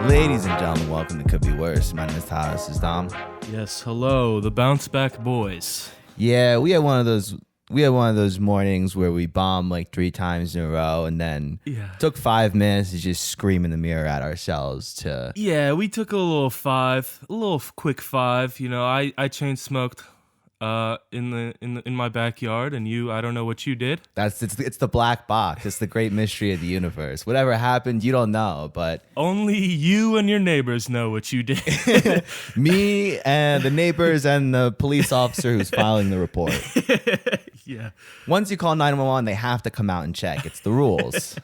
Ladies and gentlemen, welcome to Could Be Worse. My name is Tyler. This is Dom. Yes, hello, the Bounce Back Boys. Yeah, we had one of those mornings where we bombed like 3 times in a row, and then took 5 minutes to just scream in the mirror at ourselves. Yeah, we took a little quick five. You know, I chain smoked in my backyard, and I don't know what you did. It's the black box. It's the great mystery of the universe. Whatever happened, you don't know, but only you and your neighbors know what you did. Me and the neighbors and the police officer who's filing the report. Yeah. Once you call 911, they have to come out and check. It's the rules.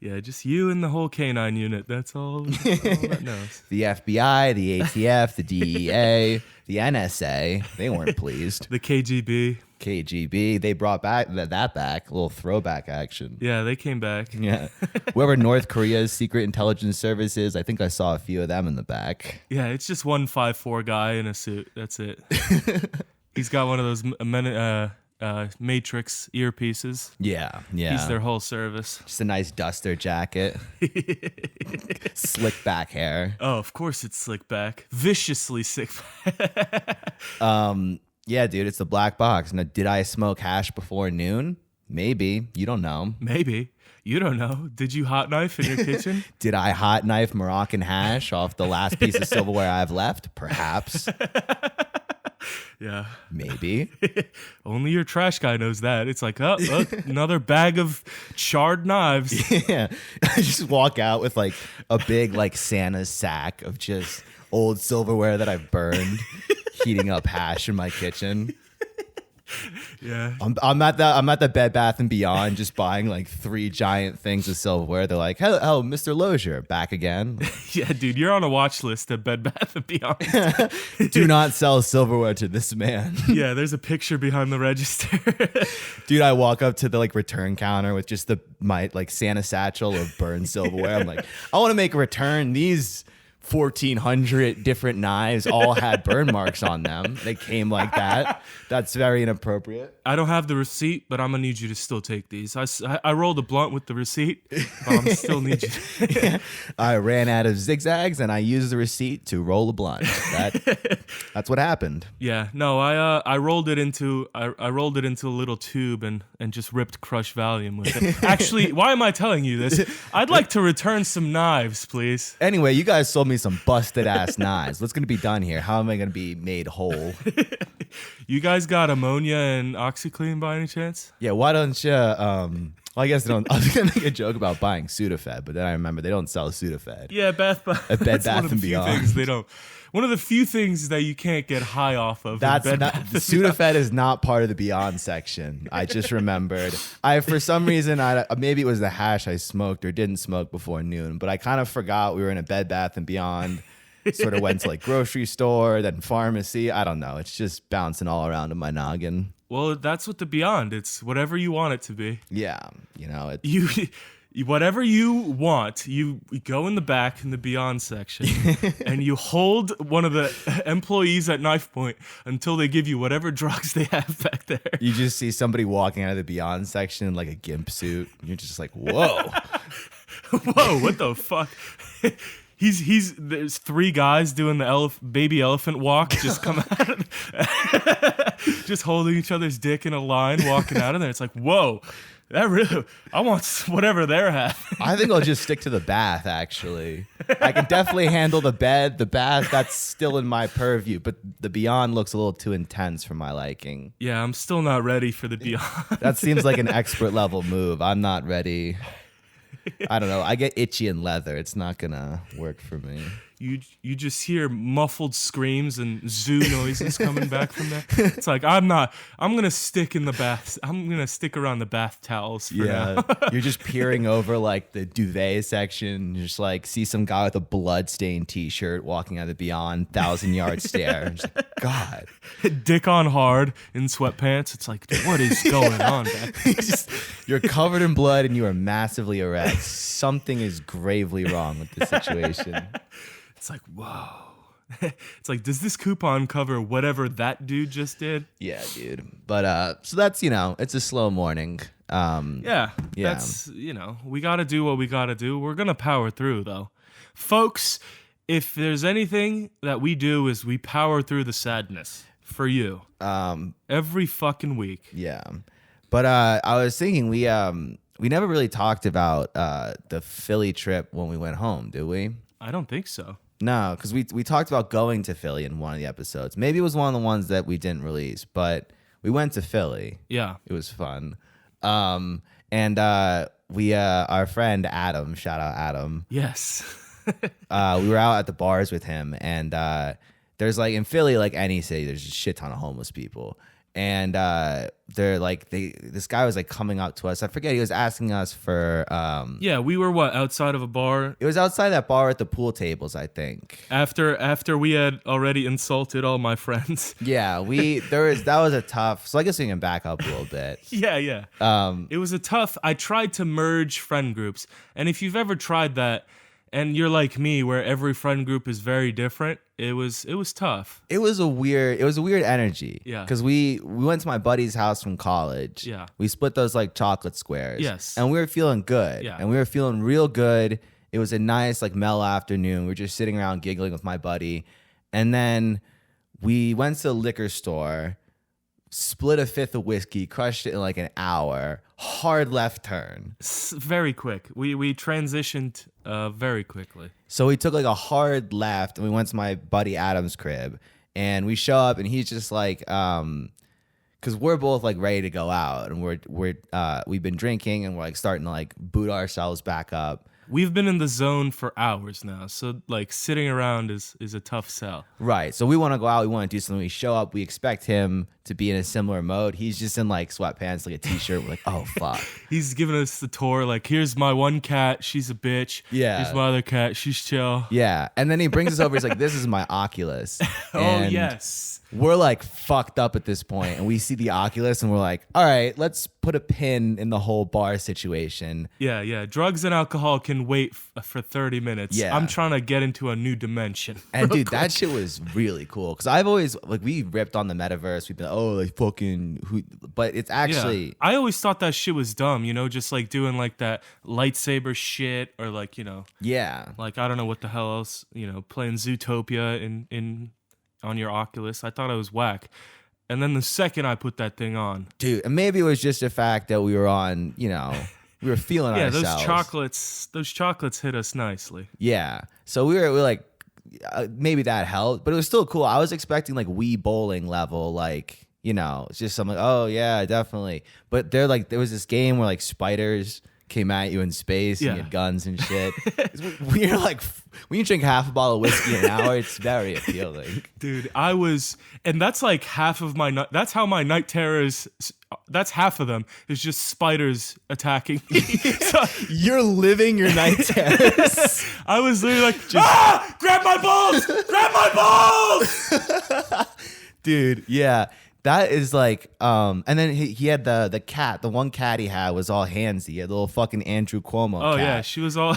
Yeah, just you and the whole canine unit. That's all that knows. The FBI, the ATF, the DEA, the NSA, they weren't pleased. The KGB, they brought back that back, a little throwback action. Yeah, they came back. Yeah. Whoever North Korea's secret intelligence service is, I think I saw a few of them in the back. Yeah, it's just 154 guy in a suit. That's it. He's got one of those Matrix earpieces. Yeah. He's their whole service. Just a nice duster jacket. Slick back hair. Oh, of course it's slick back. Viciously slick back. Yeah, dude, it's the black box. Now, did I smoke hash before noon? Maybe. You don't know. Maybe. You don't know. Did you hot knife in your kitchen? Did I hot knife Moroccan hash off the last piece of silverware I've left? Perhaps. Yeah. Maybe. Only your trash guy knows that. It's like, oh, look, another bag of charred knives. Yeah. I just walk out with like a big like Santa's sack of just old silverware that I've burned, heating up hash in my kitchen. Yeah. I'm at the Bed Bath & Beyond just buying like 3 giant things of silverware. They're like, hello, Mr. Lozier, back again. Yeah, dude, you're on a watch list at Bed Bath & Beyond. Do not sell silverware to this man. Yeah, there's a picture behind the register. Dude, I walk up to the like return counter with just my like Santa satchel of burned silverware. I'm like, I want to make a return. These 1,400 different knives all had burn marks on them. They came like that. That's very inappropriate. I don't have the receipt, but I'm gonna need you to still take these. I rolled a blunt with the receipt, but I'm still need you. Yeah. I ran out of zigzags and I used the receipt to roll a blunt. That's what happened. Yeah, no, I rolled it into a little tube and just ripped Crush Valium with it. Actually, why am I telling you this? I'd like to return some knives, please. Anyway, you guys sold me some busted ass knives. What's gonna be done here? How am I gonna be made whole? You guys got ammonia and OxyClean by any chance? Yeah, why don't you? Well, I guess they don't. I was gonna make a joke about buying Sudafed, but then I remember they don't sell Sudafed. Yeah, Bed Bath & Beyond. Things they don't. One of the few things that you can't get high off of. That's not Sudafed is not part of the Beyond section. I just remembered. For some reason, maybe it was the hash I smoked or didn't smoke before noon, but I kind of forgot we were in a Bed Bath & Beyond. Sort of went to like grocery store, then pharmacy. I don't know. It's just bouncing all around in my noggin. Well, that's what the Beyond. It's whatever you want it to be. Yeah, you know. Whatever you want, you go in the back in the Beyond section and you hold one of the employees at knife point until they give you whatever drugs they have back there. You just see somebody walking out of the Beyond section in like a gimp suit. And you're just like, whoa. Whoa, what the fuck? There's 3 guys doing the baby elephant walk, just come out, just holding each other's dick in a line, walking out of there. It's like, whoa. I want whatever they're having. I think I'll just stick to the bath, actually. I can definitely handle the bed. The bath, that's still in my purview, but the Beyond looks a little too intense for my liking. Yeah, I'm still not ready for the Beyond. That seems like an expert level move. I'm not ready. I don't know. I get itchy in leather. It's not going to work for me. You just hear muffled screams and zoo noises coming back from there. It's like, I'm gonna stick in the bath. I'm gonna stick around the bath towels for now. You're just peering over like the duvet section. You just like see some guy with a blood-stained t-shirt walking out of the Beyond 1,000-yard stare. Just like, God. Dick on hard in sweatpants. It's like, what is going on back there? You're covered in blood and you are massively erect. Something is gravely wrong with this situation. It's like, whoa. It's like, does this coupon cover whatever that dude just did? Yeah, dude. But so that's, it's a slow morning. Yeah. That's, we got to do what we got to do. We're going to power through, though. Folks, if there's anything that we do is we power through the sadness for you. Every fucking week. Yeah. But I was thinking we never really talked about the Philly trip when we went home, did we? I don't think so. No, because we talked about going to Philly in one of the episodes. Maybe it was one of the ones that we didn't release, but we went to Philly. Yeah. It was fun. And we our friend Adam, shout out Adam. Yes. We were out at the bars with him, and there's like in Philly, like any city, there's a shit ton of homeless people. And they're like this guy was like coming up to us. I forget, he was asking us for yeah, we were outside of a bar. It was outside that bar at the pool tables, I think. After we had already insulted all my friends. Yeah, that was a tough. So I guess we can back up a little bit. Yeah. It was a tough. I tried to merge friend groups, and if you've ever tried that, and you're like me, where every friend group is very different, it was tough. It was a weird energy. Yeah. Because we went to my buddy's house from college. Yeah. We split those like chocolate squares. Yes. And we were feeling good. Yeah. And we were feeling real good. It was a nice like mellow afternoon. We were just sitting around giggling with my buddy. And then we went to the liquor store, split a fifth of whiskey, crushed it in like an hour. Hard left turn. Very quick. We transitioned very quickly. So we took like a hard left and we went to my buddy Adam's crib, and we show up and he's just like, because we're both like ready to go out, and we've been drinking and we're like starting to like boot ourselves back up. We've been in the zone for hours now, so like sitting around is a tough sell. Right. So we want to go out, we want to do something. We show up, we expect him to be in a similar mode. He's just in like sweatpants, like a t-shirt. We're like, oh fuck. He's giving us the tour, like, here's my one cat, she's a bitch. Yeah. Here's my other cat, she's chill. Yeah. And then he brings us over, he's like, this is my Oculus. Oh, And yes. we're like fucked up at this point, and we see the Oculus and we're like, all right, let's put a pin in the whole bar situation. Yeah. Drugs and alcohol can wait for 30 minutes. Yeah. I'm trying to get into a new dimension. And dude, quick. that shit was really cool, because I've always like, we ripped on the metaverse. We've been like fucking who, but it's actually. Yeah. I always thought that shit was dumb, just like doing like that lightsaber shit, or like, Yeah. like I don't know what the hell else, playing Zootopia in on your Oculus. I thought it was whack. And then the second I put that thing on, Dude, and maybe it was just the fact that we were on, we were feeling yeah, ourselves. those chocolates hit us nicely. Yeah. So we were like, maybe that helped, but it was still cool. I was expecting like Wii bowling level, like, it's just something, oh yeah, definitely. But there was this game where like spiders came at you in space, and you had guns and shit. When you drink half a bottle of whiskey in an hour, it's very appealing. Dude, and that's like half of that's how my night terrors, that's half of them, is just spiders attacking me. So, you're living your night terrors. I was literally like, grab my balls! Grab my balls! Dude, yeah. That is like, and then he had the cat. The one cat he had was all handsy. He had the little fucking Andrew Cuomo cat. Yeah, she was all,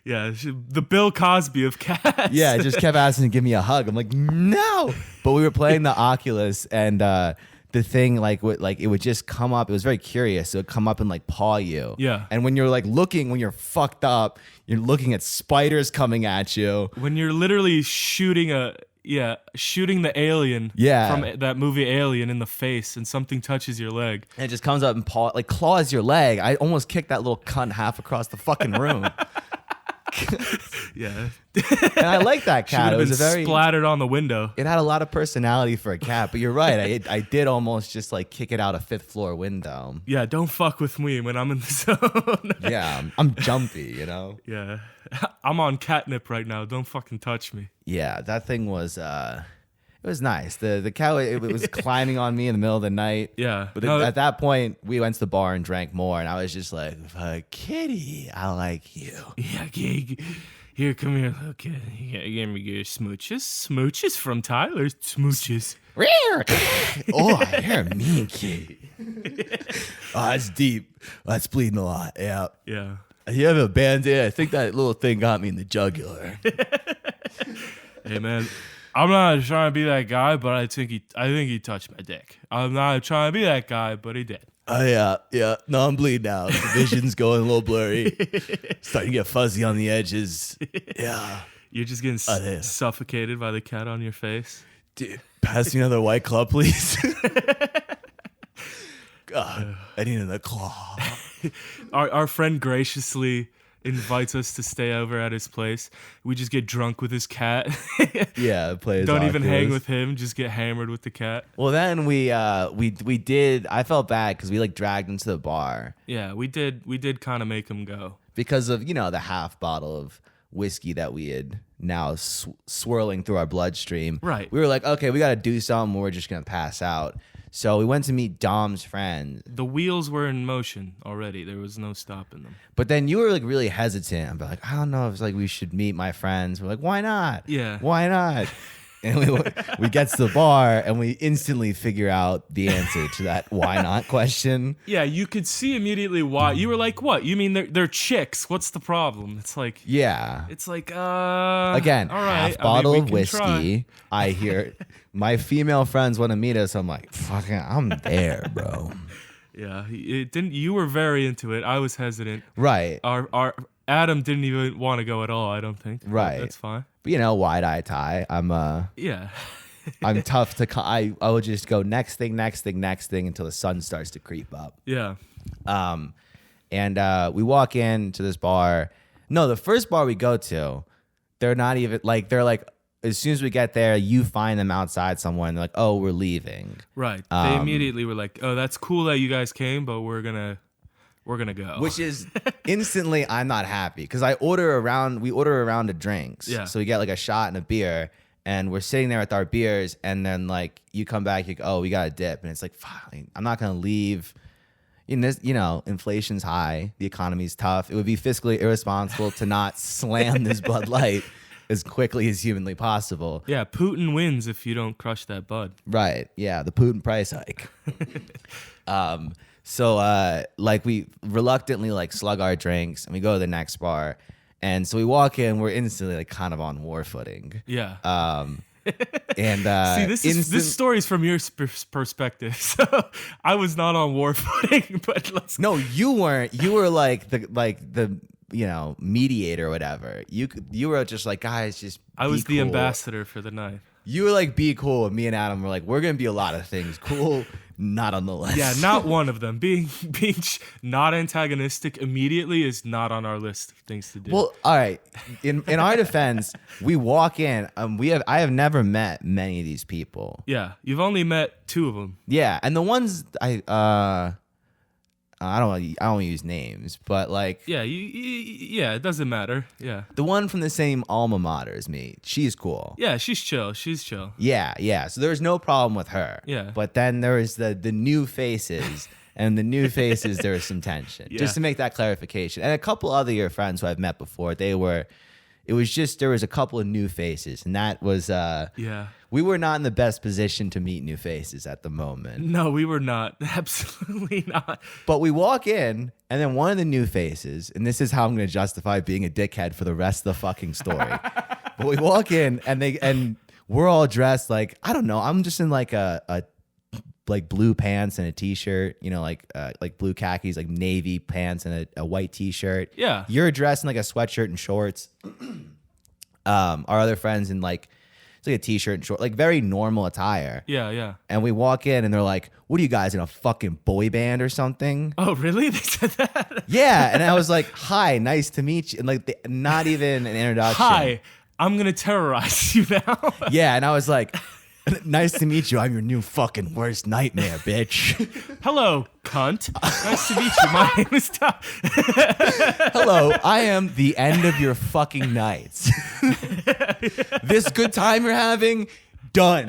the Bill Cosby of cats. Yeah, just kept asking to give me a hug. I'm like, no. But we were playing the Oculus, and the thing it would just come up. It was very curious. It would come up and like paw you. Yeah. And when you're like when you're fucked up, you're looking at spiders coming at you. When you're literally shooting the alien from that movie Alien in the face, and something touches your leg. And it just comes up and claws your leg. I almost kicked that little cunt half across the fucking room. Yeah. And I like that cat. It was very splattered on the window. It had a lot of personality for a cat, but you're right. I did almost just like kick it out a fifth floor window. Yeah, don't fuck with me when I'm in the zone. Yeah, I'm jumpy, Yeah. I'm on catnip right now. Don't fucking touch me. Yeah, that thing was it was nice. The cat it was climbing on me in the middle of the night. Yeah. But at that point, we went to the bar and drank more, and I was just like, kitty, I like you. Yeah, here, come here, little kid. Give me your smooches. Smooches from Tyler. Smooches. Oh, you're a mean kid. Oh, that's deep. That's bleeding a lot. Yeah. Yeah. You have a Band-Aid? I think that little thing got me in the jugular. Hey man, I'm not trying to be that guy, but I think he touched my dick. I'm not trying to be that guy, but he did. Oh, yeah. No, I'm bleeding out. The vision's going a little blurry. Starting to get fuzzy on the edges. Yeah. You're just getting suffocated by the cat on your face. Dude, pass me another White Claw, please. God, I need another claw. Our friend graciously invites us to stay over at his place. We just get drunk with his cat. Yeah, play his Don't even Oculus. hang with him. Just get hammered with the cat. Well, then we did. I felt bad because we like dragged him to the bar Yeah, we did kind of make him go. because of the half bottle of whiskey that we had now swirling through our bloodstream. Right. We were like, okay, we got to do something. We're just gonna pass out. So we went to meet Dom's friend. The wheels were in motion already. There was no stopping them. But then you were like really hesitant. I'm like, I don't know if it's like we should meet my friends. We're like, why not? Yeah. Why not? And we get to the bar and we instantly figure out the answer to that why not question. Yeah, you could see immediately why. You were like, what? You mean they're chicks? What's the problem? It's like, Yeah. again, Again, all right. half bottle we of can whiskey. try. I hear my female friends want to meet us. I'm like, fucking, I'm there, bro. Yeah, it didn't. You were very into it. I was hesitant. Right. Our Adam didn't even want to go at all. I don't think. But Right. that's fine. But wide eye tie. Yeah. I'm tough to. I will just go next thing until the sun starts to creep up. Yeah. And we walk into this bar. No, the first bar we go to, they're not even like, they're like, as soon as we get there, you find them outside somewhere and they're like, oh, we're leaving. Right. They immediately were like, oh, that's cool that you guys came, but we're gonna go. Which is instantly, I'm not happy because we order a round of drinks. Yeah. So we get like a shot and a beer and we're sitting there with our beers and then like you come back, you go, oh, we got a dip. And it's like, fuck, I'm not going to leave. Inflation's high. The economy's tough. It would be fiscally irresponsible to not slam this Bud Light as quickly as humanly possible. Yeah, Putin wins if you don't crush that bud. Right. Yeah. The Putin price hike. So like we reluctantly like slug our drinks and we go to the next bar. And so we walk in, we're instantly like kind of on war footing. Yeah. And See, this story is from your perspective. So I was not on war footing, but let's. No, you weren't. You were like the mediator or whatever. You were just like, guys, just I was be the cool. ambassador for the night. You were like, be cool. And me and Adam were like, we're gonna be a lot of things. Cool, not on the list. Yeah, not one of them. Being not antagonistic immediately is not on our list of things to do. Well, all right. In our defense, we walk in. I have never met many of these people. Yeah, you've only met two of them. Yeah, and the ones I don't want to use names, but like Yeah, yeah, it doesn't matter. Yeah. the one from the same alma mater as me, she's cool. Yeah, she's chill. She's chill. Yeah. So there's no problem with her. Yeah. But then there is the new faces, and the new faces there was some tension. Yeah. Just to make that clarification, and a couple other your friends who I've met before, there was a couple of new faces, and that was Yeah. we were not in the best position to meet new faces at the moment. No, we were not. Absolutely not. But we walk in, and then one of the new faces, and this is how I'm going to justify being a dickhead for the rest of the fucking story. But we walk in, and we're all dressed like, I don't know, I'm just in like a like blue pants and a t-shirt, like blue khakis, like navy pants and a white t-shirt. Yeah. You're dressed in like a sweatshirt and shorts. Our other friends in like, it's like a t-shirt and short, like very normal attire. Yeah. And we walk in and they're like, what are you guys, in a fucking boy band or something? Oh, really? They said that? Yeah. And I was like, hi, nice to meet you. And like, not even an introduction. Hi, I'm going to terrorize you now. Yeah. And I was like, nice to meet you. I'm your new fucking worst nightmare, bitch. Hello, cunt. Nice to meet you. My name is Tom. Hello, I am the end of your fucking nights. This good time you're having, done.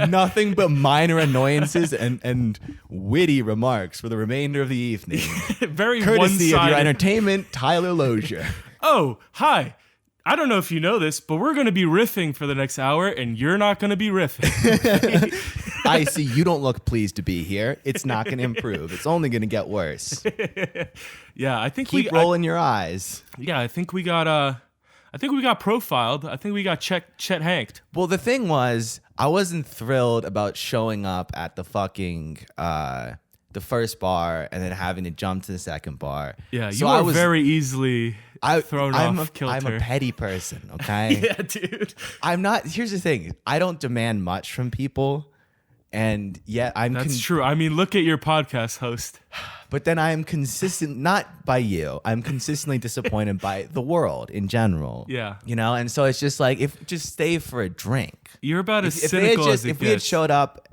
Nothing but minor annoyances and witty remarks for the remainder of the evening. Very Courtesy of one-sided. your entertainment, Tyler Lozier. Oh, hi. I don't know if you know this, but we're going to be riffing for the next hour, and you're not going to be riffing. I see you don't look pleased to be here. It's not going to improve. It's only going to get worse. Yeah, I think Keep rolling your eyes. Yeah, I think we got profiled. I think we got Chet Hanked. Well, the thing was, I wasn't thrilled about showing up at the fucking the first bar and then having to jump to the second bar. Yeah, so you were very easily thrown off kilter. I'm a petty person, okay? Yeah, dude. I'm not. Here's the thing: I don't demand much from people, and yet That's true. I mean, look at your podcast host. But then I am consistent, not by you. I'm consistently disappointed by the world in general. Yeah. You know, and so it's just like, just stay for a drink. You're about as If cynical as it if gets. we had showed up,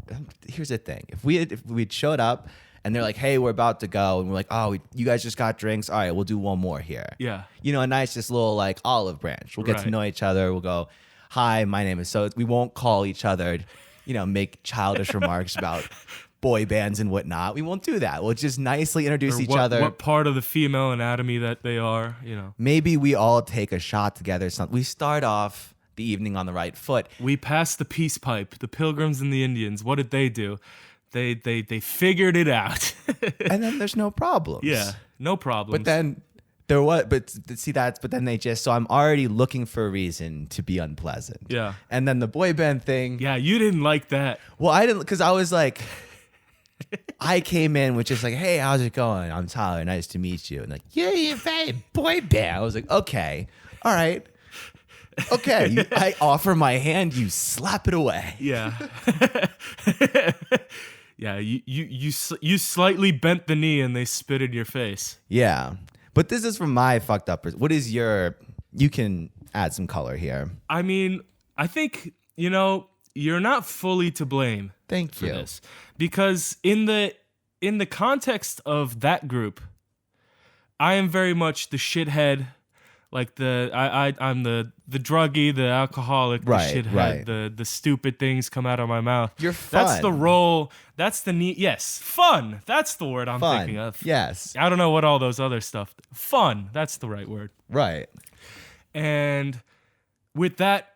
here's the thing: if we'd showed up and they're like, "Hey, we're about to go," and we're like, "Oh, you guys just got drinks. All right, we'll do one more here." Yeah. You know, a nice, just little like olive branch. We'll get to Right. know each other. We'll go, "Hi, my name is so." We won't call each other, make childish remarks about boy bands and whatnot. We won't do that. We'll just nicely introduce each other. What part of the female anatomy that they are, Maybe we all take a shot together. We start off the evening on the right foot. We passed the peace pipe. The Pilgrims and the Indians. What did they do? They figured it out. And then there's no problems. Yeah, no problems. But then there was, but then they just, so I'm already looking for a reason to be unpleasant. Yeah. And then the boy band thing. Yeah, you didn't like that. Well, I didn't, because I was like, I came in with just like, "Hey, how's it going? I'm Tyler. Nice to meet you." And like, "Yeah, you're very boy band." I was like, "Okay, all right, okay." I offer my hand, you slap it away. Yeah. Yeah, you slightly bent the knee and they spit in your face. Yeah, but this is from my fucked up. What is your? You can add some color here. I mean, I think you're not fully to blame. Thank for you. this, because in the context of that group, I am very much the shithead, like I'm the druggie, the alcoholic, Right, the shithead, right. the stupid things come out of my mouth. You're fun. That's the role. That's the need. Yes, fun. That's the word I'm Fun. thinking of. Yes. I don't know what all those other stuff. Fun. That's the right word. Right. And with that,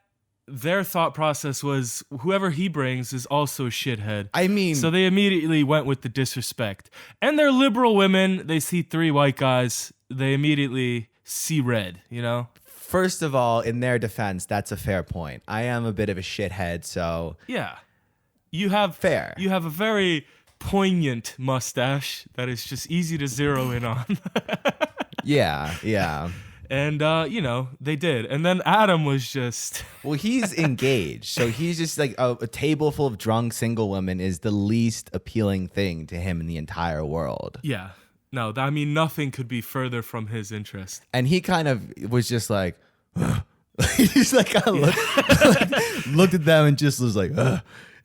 their thought process was whoever he brings is also a shithead. I mean, So they immediately went with the disrespect. And they're liberal women. They see three white guys. They immediately see red, first of all, in their defense, that's a fair point. I am a bit of a shithead, so Yeah. You have Fair. You have a very poignant mustache that is just easy to zero in on. yeah. And they did. And then Adam was just Well, he's engaged, so he's just like a table full of drunk single women is the least appealing thing to him in the entire world. yeah. No, I mean nothing could be further from his interest. And he kind of was just like, he's like, kind of looked at them and just was like, Ugh.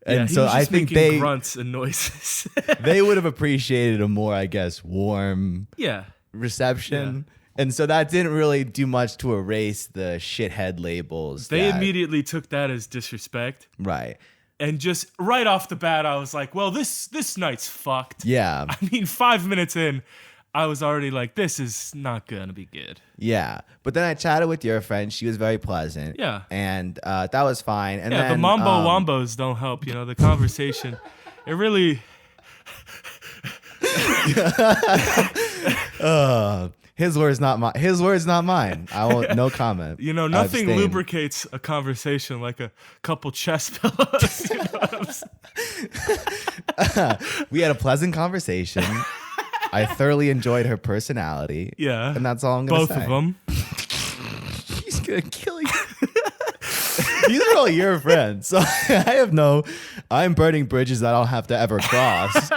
And Yeah, he so was I just think making grunts and noises. they would have appreciated a more, I guess, warm Yeah. reception. And so that didn't really do much to erase the shithead labels. They that- immediately took that as disrespect. Right. And just right off the bat, I was like, well, this night's fucked. Yeah. I mean, 5 minutes in, I was already like, this is not going to be good. Yeah. But then I chatted with your friend. She was very pleasant. Yeah. And that was fine. And Yeah, then, the mambo wombos don't help, the conversation. It really... His words, not mine. His words, not mine. I won't. No comment. Nothing Abstain. lubricates a conversation like a couple chest pillows. You know what I'm saying? We had a pleasant conversation. I thoroughly enjoyed her personality. Yeah. And that's all I'm going to Both say. of them. He's going to kill you. These are all your friends. So I'm burning bridges I don't have to ever cross.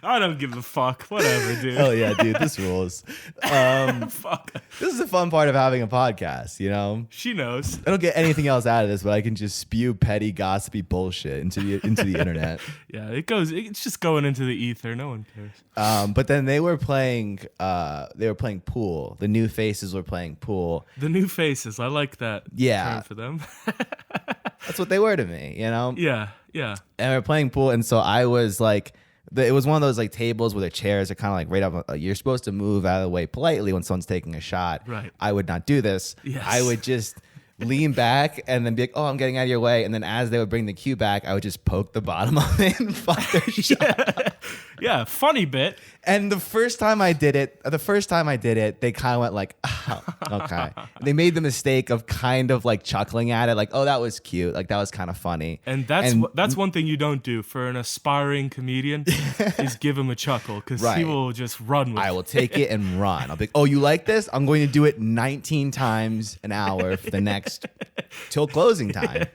I don't give a fuck. Whatever, dude. Oh yeah, dude, this rules. Fuck. This is the fun part of having a podcast, She knows. I don't get anything else out of this, but I can just spew petty, gossipy bullshit into the internet. Yeah, it's just going into the ether. No one cares. But then they were playing pool. The new faces were playing pool. The new faces. I like that Yeah. term for them. That's what they were to me, Yeah. And they were playing pool, and so I was like, it was one of those like tables where the chairs are kind of like right up. You're supposed to move out of the way politely when someone's taking a shot. Right. I would not do this. Yes. I would just lean back and then be like, oh, I'm getting out of your way. And then as they would bring the cue back, I would just poke the bottom of it and fuck their shot. Yeah, funny bit. And the first time I did it, they kind of went like, oh, okay. They made the mistake of kind of like chuckling at it, like, oh, that was cute. Like, that was kind of funny. And that's one thing you don't do for an aspiring comedian is give him a chuckle, because he will just run with it. I will take it and run. I'll be like, oh, you like this? I'm going to do it 19 times an hour for the next, till closing time.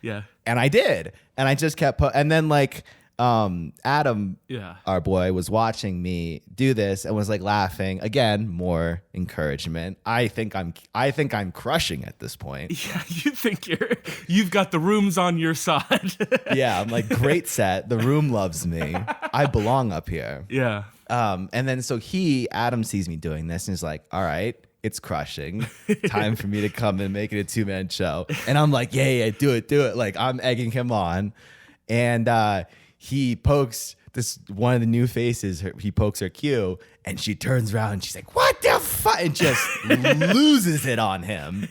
Yeah. And I did. And I just kept, and then like, Adam, our boy, was watching me do this and was like laughing. Again, more encouragement. I think I'm crushing at this point. Yeah, you think you've got the rooms on your side. Yeah, I'm like, great set. The room loves me. I belong up here. Yeah. And then so Adam sees me doing this and is like, all right, it's crushing. Time for me to come and make it a 2-man show. And I'm like, yeah, do it. Like, I'm egging him on. And he pokes one of the new faces. He pokes her cue, and she turns around and she's like, "What the fuck?" and just loses it on him.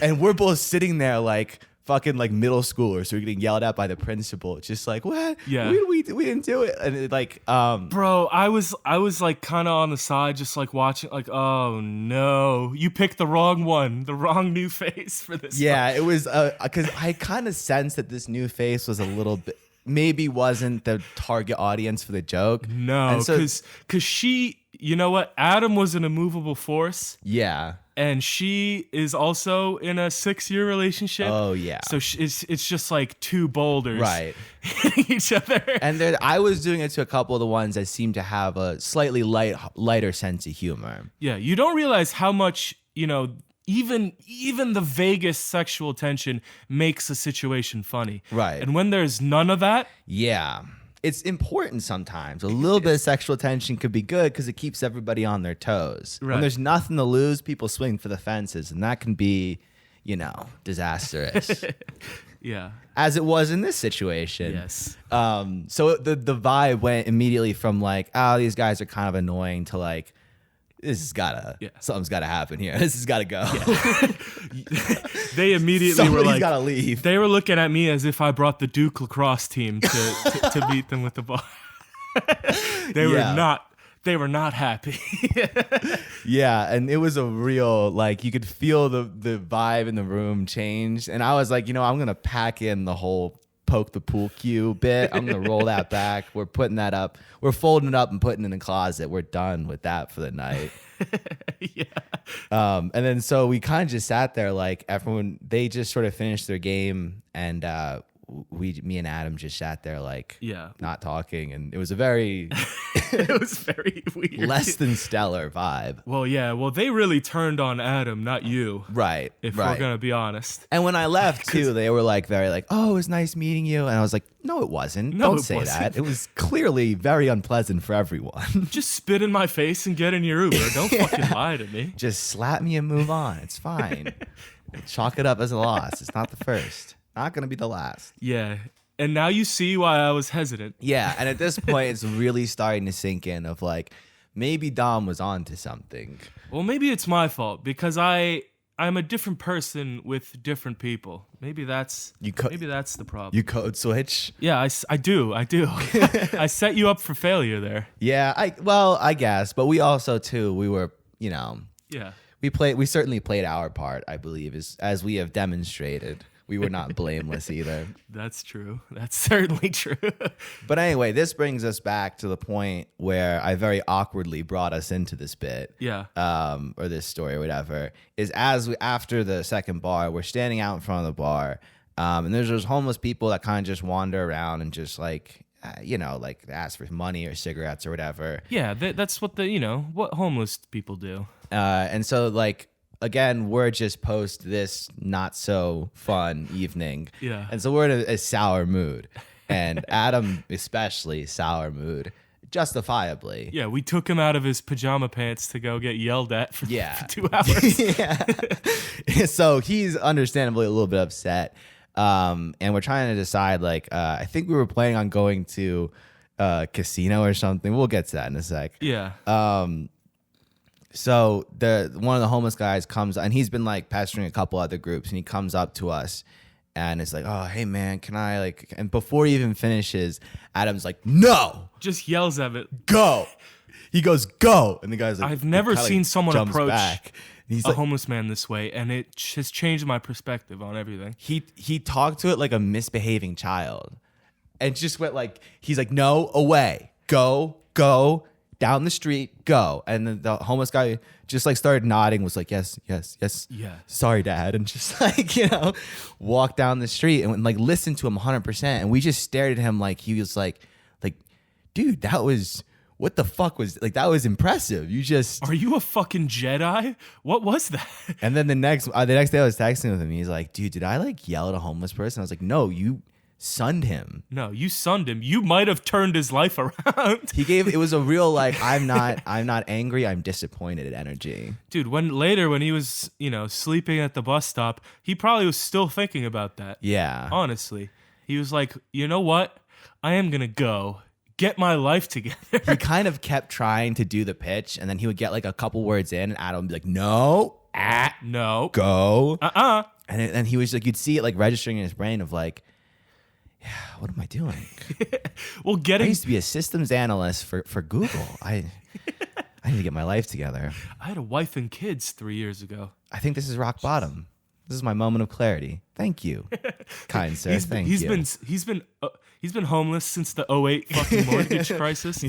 And we're both sitting there like fucking like middle schoolers, so we're getting yelled at by the principal. It's just like, what? Yeah, we didn't do it. And it, like, bro, I was like kind of on the side, just like watching, like, oh no, you picked the wrong one, the wrong new face for this. Yeah, it was because I kind of sensed that this new face was a little bit. Maybe wasn't the target audience for the joke. No, because she, you know what? Adam was an immovable force. Yeah. And she is also in a 6-year relationship. Oh, yeah. So it's just like two boulders hitting each other. And I was doing it to a couple of the ones that seemed to have a slightly lighter sense of humor. Yeah, you don't realize how much, even the vaguest sexual tension makes a situation funny. Right. And when there's none of that. Yeah. It's important sometimes. A little bit of sexual tension could be good because it keeps everybody on their toes. Right. When there's nothing to lose, people swing for the fences, and that can be, disastrous. Yeah. As it was in this situation. Yes. So the vibe went immediately from like, oh, these guys are kind of annoying to like, something's gotta happen here. This has gotta go. Yeah. They immediately were like, gotta leave. They were looking at me as if I brought the Duke lacrosse team to beat them with the ball. They were not happy. Yeah, and it was a real, like, you could feel the vibe in the room change. And I was like, I'm gonna pack in the whole poke the pool cue bit. I'm gonna roll that back. We're putting that up. We're folding it up and putting it in the closet. We're done with that for the night. Yeah. And then so we kind of just sat there, like, everyone, they just sort of finished their game, and me and Adam just sat there, like, not talking, and it was a very it was very weird, less than stellar vibe. Well, they really turned on Adam, not you, right? If we're gonna be honest. And when I left too, they were like very like, oh, it was nice meeting you, and I was like, no, it wasn't. Don't say that. It was clearly very unpleasant for everyone. Just spit in my face and get in your Uber. Don't fucking lie to me. Just slap me and move on. It's fine. Chalk it up as a loss. It's not the first. Not going to be the last. Yeah. And now you see why I was hesitant. Yeah. And at this point, it's really starting to sink in of like, maybe Dom was onto something. Well, maybe it's my fault because I'm a different person with different people. Maybe that's the problem. You code switch? Yeah, I do. I set you up for failure there. Yeah. I guess. But we also, too, we were, Yeah. We certainly played our part, I believe, as we have demonstrated. We were not blameless either. That's true. That's certainly true. But anyway, this brings us back to the point where I very awkwardly brought us into this bit. Yeah. Or this story or whatever. Is after the second bar, we're standing out in front of the bar. And there's those homeless people that kind of just wander around and just like, like ask for money or cigarettes or whatever. Yeah, that's what what homeless people do. And so like, again, we're just post this not so fun evening. Yeah. And so we're in a sour mood. And Adam, especially sour mood, justifiably. Yeah, we took him out of his pajama pants to go get yelled at for 2 hours. Yeah. So he's understandably a little bit upset. And we're trying to decide, like, I think we were planning on going to a casino or something. We'll get to that in a sec. Yeah. So one of the homeless guys comes, and he's been like pestering a couple other groups, and he comes up to us and it's like, oh, hey man, can I like, and before he even finishes, Adam's like, no, Just yells at it. go. He goes, go. And the guy's like, I've never seen someone approach back. He's a like, homeless man this way, and it has changed my perspective on everything. he talked to it like a misbehaving child and just went like, he's like, no, away, go, down the street, go. And then the homeless guy just like started nodding, was like, yes, Yeah. sorry, Dad. And just like, walked down the street and like listened to him 100%. And we just stared at him like he was like, dude, that was, what the fuck was, like, that was impressive. You just. Are you a fucking Jedi? What was that? And then the next day I was texting with him. He's like, dude, did I like yell at a homeless person? I was like, no, you sunned him. No, you sunned him. You might have turned his life around. It was a real like, I'm not angry, I'm disappointed energy. Dude, when he was, sleeping at the bus stop, he probably was still thinking about that. Yeah. Honestly. He was like, you know what? I am going to go get my life together. He kind of kept trying to do the pitch, and then he would get like a couple words in, and Adam would be like, no, no, go. And then he was like, you'd see it like registering in his brain of like, yeah, what am I doing? Well, I used to be a systems analyst for Google. I need to get my life together. I had a wife and kids 3 years ago. I think this is rock bottom. This is my moment of clarity. Thank you, kind sir. Thank you. He's been homeless since the 2008 fucking mortgage crisis.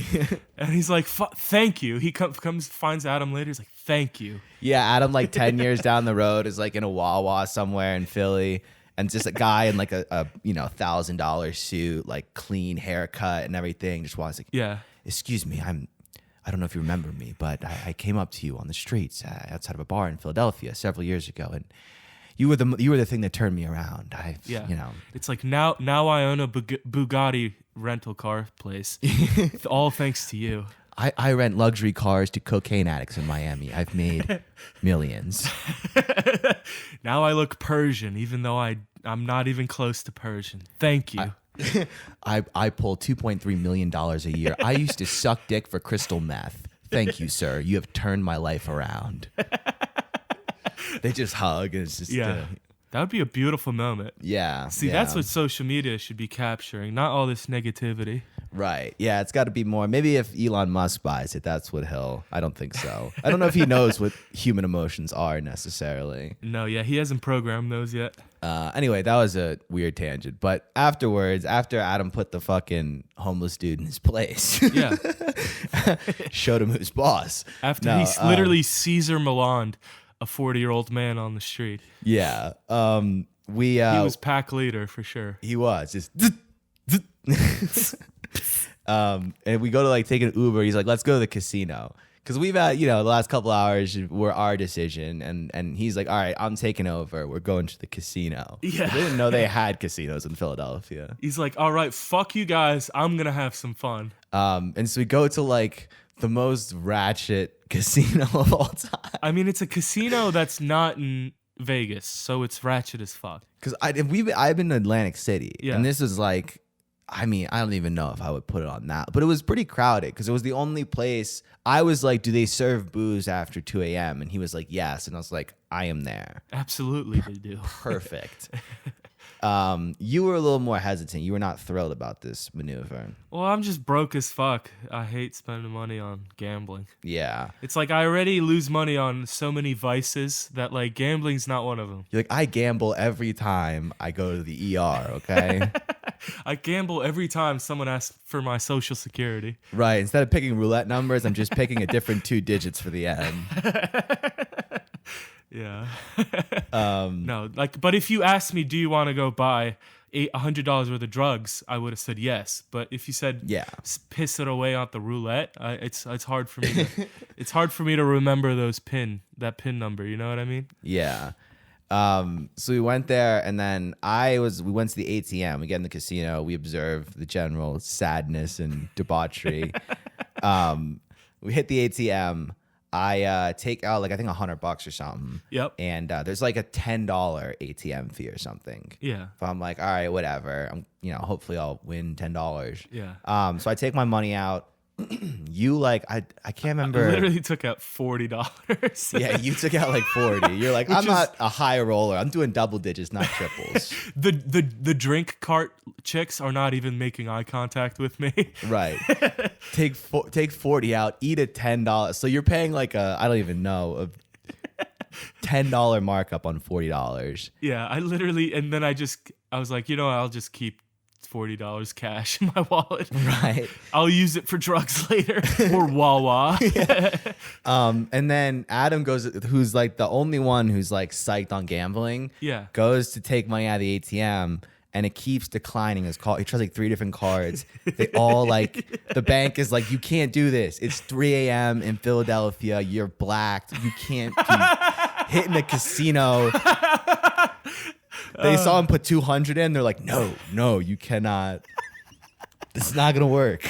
And he's like, thank you. He finds Adam later. He's like, thank you. Yeah, Adam, like 10 years down the road, is like in a Wawa somewhere in Philly. And just a guy in like a $1,000 suit, like clean haircut and everything. Just wants like, yeah. Excuse me, I don't know if you remember me, but I came up to you on the streets outside of a bar in Philadelphia several years ago, and you were the thing that turned me around. It's like now I own a Bugatti rental car place, all thanks to you. I rent luxury cars to cocaine addicts in Miami. I've made millions. Now I look Persian, even though I'm not even close to Persian. Thank you. I pull $2.3 million a year. I used to suck dick for crystal meth. Thank you, sir. You have turned my life around. They just hug, and it's just that would be a beautiful moment. Yeah. See, that's what social media should be capturing, not all this negativity. Right. Yeah, it's got to be more. Maybe if Elon Musk buys it, that's what I don't think so. I don't know if he knows what human emotions are necessarily. No, yeah, he hasn't programmed those yet. Anyway, that was a weird tangent. But afterwards, after Adam put the fucking homeless dude in his place, showed him who's boss. After he literally Caesar Milan'd a 40-year-old man on the street. Yeah. He was pack leader for sure. He was just and we go to like take an Uber. He's like, let's go to the casino. Because we've had, the last couple hours were our decision. And he's like, all right, I'm taking over. We're going to the casino. Yeah. They didn't know they had casinos in Philadelphia. He's like, all right, fuck you guys. I'm going to have some fun. And so we go to like the most ratchet casino of all time. I mean, it's a casino that's not in Vegas, so it's ratchet as fuck. Because I've been to Atlantic City, yeah. And this is like, I mean, I don't even know if I would put it on that, but it was pretty crowded because it was the only place. I was like, do they serve booze after 2 a.m.? And he was like, yes. And I was like, I am there. Absolutely, they do. Perfect. You were a little more hesitant. You were not thrilled about this maneuver. Well, I'm just broke as fuck. I hate spending money on gambling. Yeah. It's like I already lose money on so many vices that like gambling's not one of them. You're like, I gamble every time I go to the ER, okay? I gamble every time someone asks for my social security. Right. Instead of picking roulette numbers, I'm just picking a different 2 digits for the end. Yeah. No, like, but if you asked me, do you want to go buy $100 worth of drugs? I would have said yes. But if you said, piss it away on the roulette, it's hard for me. It's hard for me to remember that pin number. You know what I mean? Yeah. So we went there, and then we went to the ATM. We get in the casino. We observe the general sadness and debauchery. We hit the ATM. I take out like I think $100 or something. Yep. And there's like a $10 ATM fee or something. Yeah. So I'm like, all right, whatever. Hopefully I'll win $10. Yeah. So I take my money out. You like I can't remember. I literally took out $40. Yeah, you took out like 40. You're like, I'm not a high roller. I'm doing double digits, not triples. The drink cart chicks are not even making eye contact with me. Right. Take 40 out, eat a $10. So you're paying like I don't even know, a $10 markup on $40. Yeah, I literally, and then I was like, I'll just keep $40 cash in my wallet. Right. I'll use it for drugs later or Wawa. And then Adam goes, who's like the only one who's like psyched on gambling. Yeah. Goes to take money out of the ATM and it keeps declining his call. He tries like 3 different cards. They all like, the bank is like, you can't do this. It's 3 a.m. in Philadelphia. You're blacked. You can't be hitting the casino. They saw him put 200 in. They're like, no, you cannot. This is not gonna work.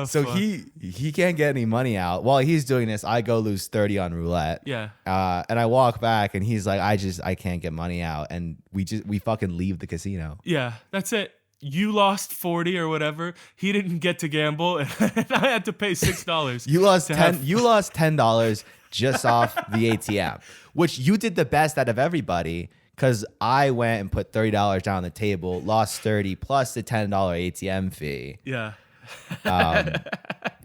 So fuck. he can't get any money out. While he's doing this, I go lose 30 on roulette. Yeah. And I walk back, and he's like, I can't get money out, and we fucking leave the casino. Yeah, that's it. You lost 40 or whatever. He didn't get to gamble, and I had to pay $6. You lost $10 just off the ATM, which you did the best out of everybody because I went and put $30 down on the table, lost 30 plus the $10 ATM fee. Yeah.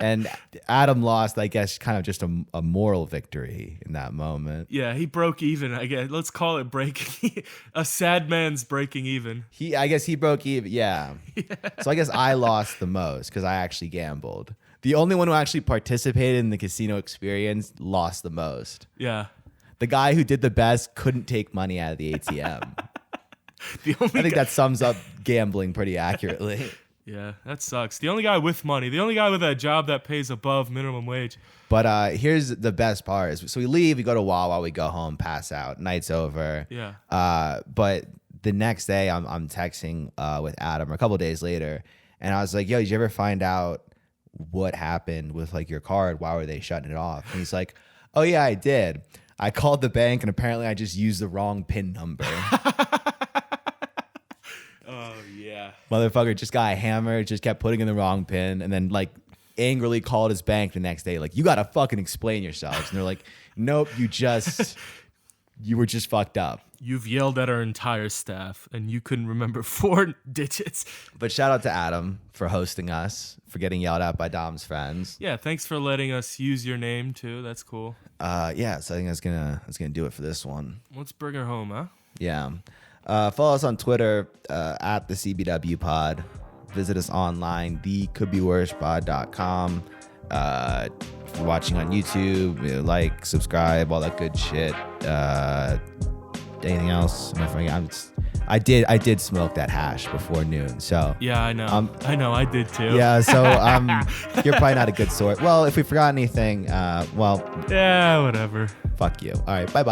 And Adam lost, I guess, kind of just a moral victory in that moment. Yeah, he broke even, I guess. Let's call it breaking. A sad man's breaking even. I guess he broke even. Yeah. So I guess I lost the most because I actually gambled. The only one who actually participated in the casino experience lost the most. Yeah. The guy who did the best couldn't take money out of the ATM. I think that sums up gambling pretty accurately. Yeah, that sucks. The only guy with money, the only guy with a job that pays above minimum wage. But here's the best part. So we leave, we go to Wawa, we go home, pass out, night's over. Yeah. But the next day I'm texting with Adam, or a couple days later, and I was like, yo, did you ever find out what happened with like your card? Why were they shutting it off? And he's like, oh yeah, I did. I called the bank and apparently I just used the wrong PIN number. Oh yeah. Motherfucker just got hammered, just kept putting in the wrong PIN, and then like angrily called his bank the next day, like, you gotta fucking explain yourselves. And they're like, nope, you were just fucked up. You've yelled at our entire staff and you couldn't remember 4 digits. But shout out to Adam for hosting us, for getting yelled at by Dom's friends. Yeah, thanks for letting us use your name too. That's cool. Yeah, so I think that's gonna do it for this one. Let's bring her home, huh? Yeah. Follow us on Twitter at the CBW Pod. Visit us online, thecouldbeworspod.com. If you're watching on YouTube, like, subscribe, all that good shit. Anything else? I did smoke that hash before noon, so yeah, I know. I did too. Yeah, so you're probably not a good sort. Well, if we forgot anything, well, yeah, whatever. Fuck you. All right, bye.